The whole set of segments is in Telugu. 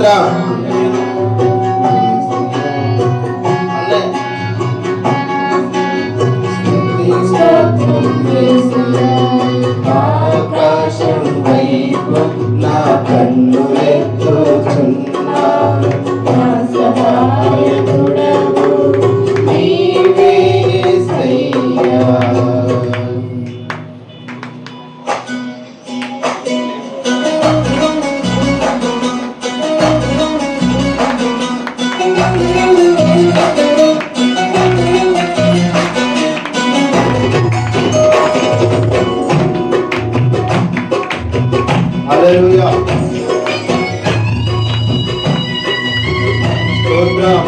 స్తోత్రం. ఆకాశం వైపు నా కన్నులెత్తుచున్నాను, నా సహాయకుడవు నీవే యేసయ్యా. హల్లెలూయా. స్తోత్రం.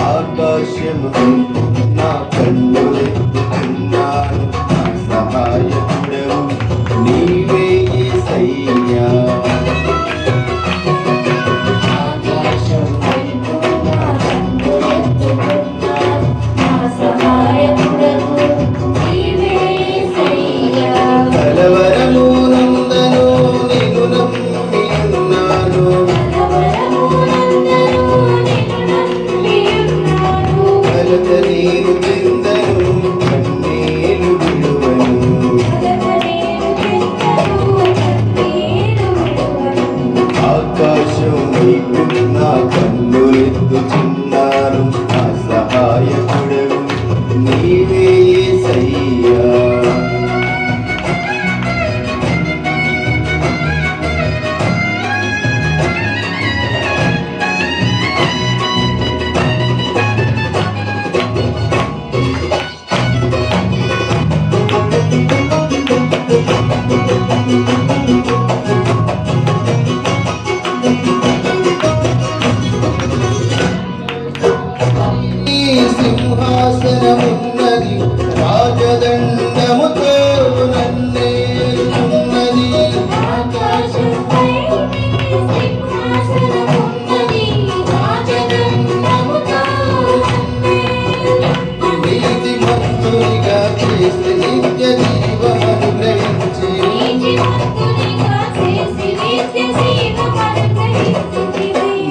ఆకాశము నా కన్నులెత్తుచున్నాను, నా సహాయకుడవు నీవే యేసయ్యా. ఆకాశం వైపు నా కన్నులెత్తుచున్నాను, నా సహాయకుడవు నీవే యేసయ్యా. సింహాసనమున్నది, రాజదండముతో నన్నేలుతున్నది. నీతిమంతునిగా చేసి నిత్య జీవమను గ్రహించి,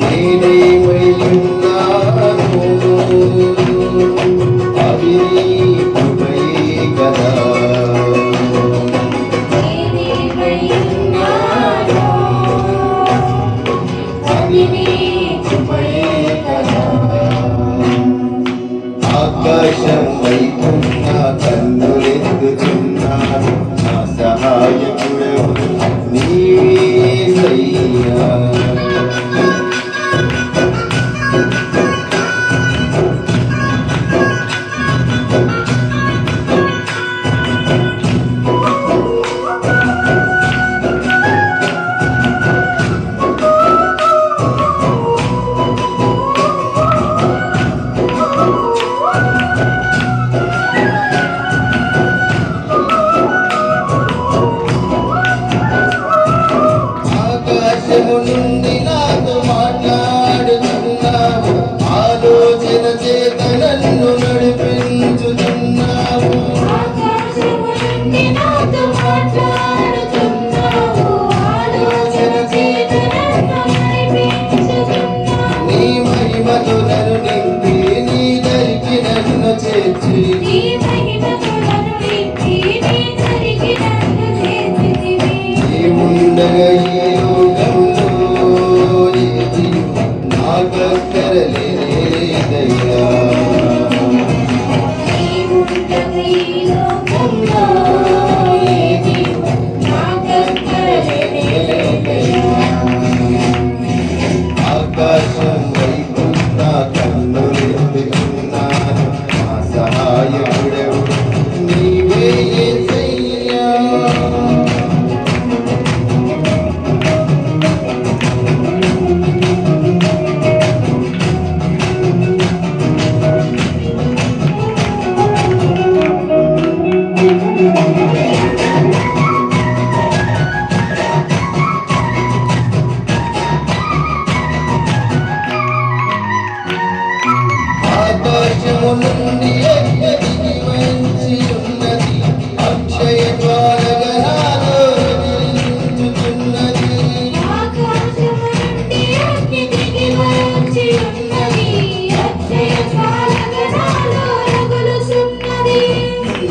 నేనేమైయున్నాను అది నీ కృపయే కదా. ఆకాశం వైపు నా కన్నులెత్తుచున్నాను, నా సహాయకుడవు నీవే యేసయ్యా. ఆకాశము నుండి నాతో మాట్లాడుతున్నావు, ఆలోచన చేత నన్ను నడిపించుతున్నావు. నీ మహిమతో నన్ను నింపి, నీ దరికి నన్ను చేర్చి, ఉండగా ఈ లోకంలో ఏది నాకక్కరలేదయ్యా. ఆకాశం వైపు నా కన్నులెత్తుచున్నాను, నా సహాయ నుండి ఎక్కడికి వంచి ఉన్నది అక్షయ ద్వారగణాలు నిలుచుచున్నది ఆకాశము నుండి అగ్ని దిగి వచ్చి ఉన్నది అక్షయ జ్వాలగణాలు రగులుచున్నది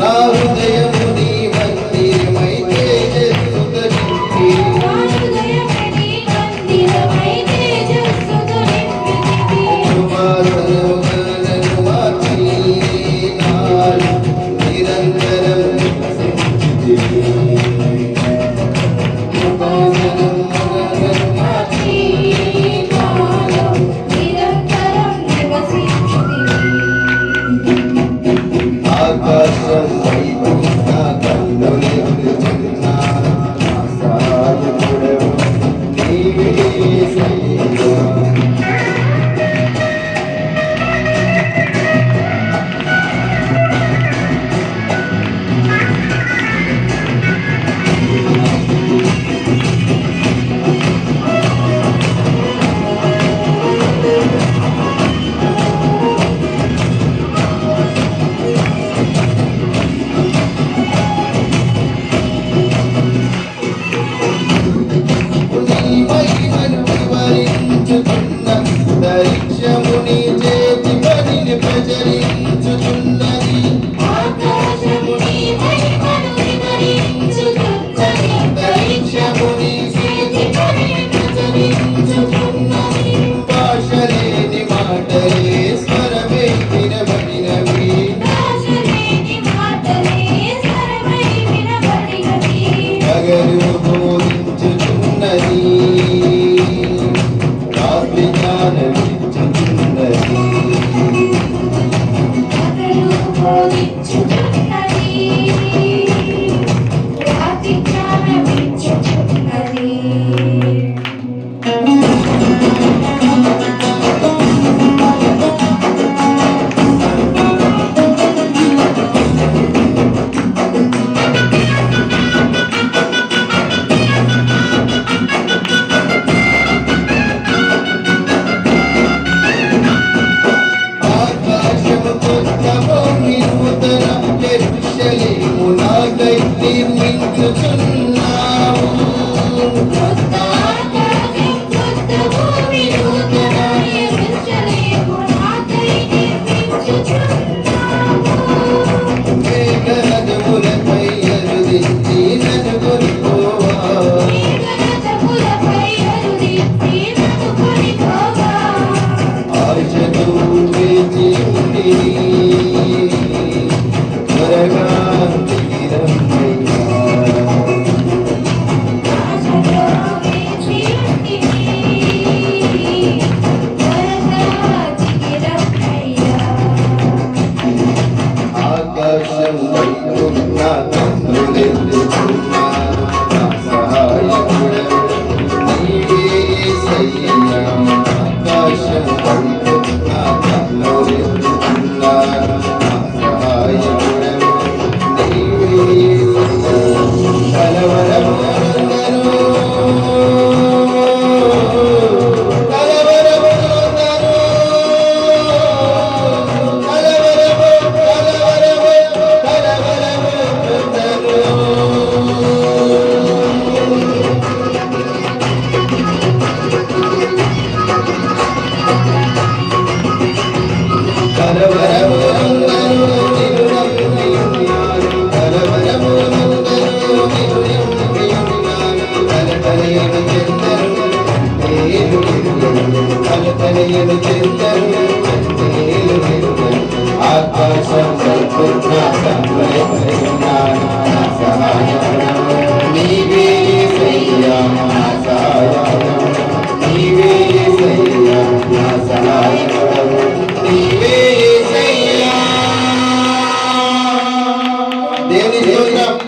నా హృదయము నీ మందిరమై తేజస్సుతో నింపి నా హృదయమని మందిరమై తేజస్సుతో నింపితివి కృపాసనముగా నన్ను మార్చి నాలో నిరంతరం నివసించితివి. కృపాసనముగా నన్ను మార్చి నాలో నిరంతరం నివసించితివి ఆకాశం వైపు నా కన్నులెత్తుచున్నా. నా సహాయకుడవు నీవే యేసయ్యా. నీ మహిమను వివరించుచున్న దైత్యము నీ చేతి పనిని ప్రచరించుచున్నది. ఆకాశము నీ మహిమను వివరించుచున్నది దైత్యము నీ చేతి పనిని ప్రచరించుచున్నది. భాషలేని మాటలే స్వరమే వినబడినవి. భాషలేని మాటలే స్వరమై వినబడినవి పగలు బోధించుచున్నది రాత్రి జ్ఞానమిచ్చుచున్నది. పగలు బోధించుచున్నది రాత్రి జ్ఞానమిచ్చుచున్నది ఆకాశము కొత్త భూమి నూతన యెరూషలేము నాకై నిర్మించుచున్నావు. కొత్త ఆకాశం కొత్త భూమి నూతన యెరూషలేము నాకై నిర్మించుచున్నావు మేఘరథములపై అరుదించి నన్ను కొనిపోవా. మేఘరథములపై అరుదించి నన్ను కొనిపోగా ఆశతో వేచి ఉంటిని, త్వరగా దిగిరమ్మయ్యా. ఆశతో వేచి ఉంటిని త్వరగా దిగిరమ్మయ్యా ఆకాశం వైపు నా కన్నులెత్తుచున్నాను. నా సహాయకుడవు నీవే యేసయ్యా. ఆకాశం వైపు నా కన్నులెత్తుచున్నాను. నా సహాయకుడవు నీవే యేసయ్యా. కలవరమునందను కలతలయను చెందరు ఆకాశం సహాయకుడవు నీవే యేసయ్యా. నా సహాయకుడవు నీవే యేసయ్యా. నా సహాయకుడవు నీవే యేసయ్యా. దేవుని స్తోత్రం.